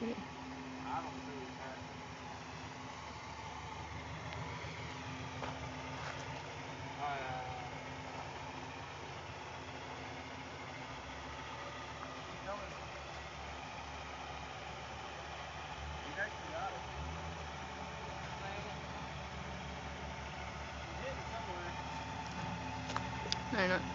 Okay. I don't see him there. He's coming. He's actually got it. He's hitting somewhere. No, not.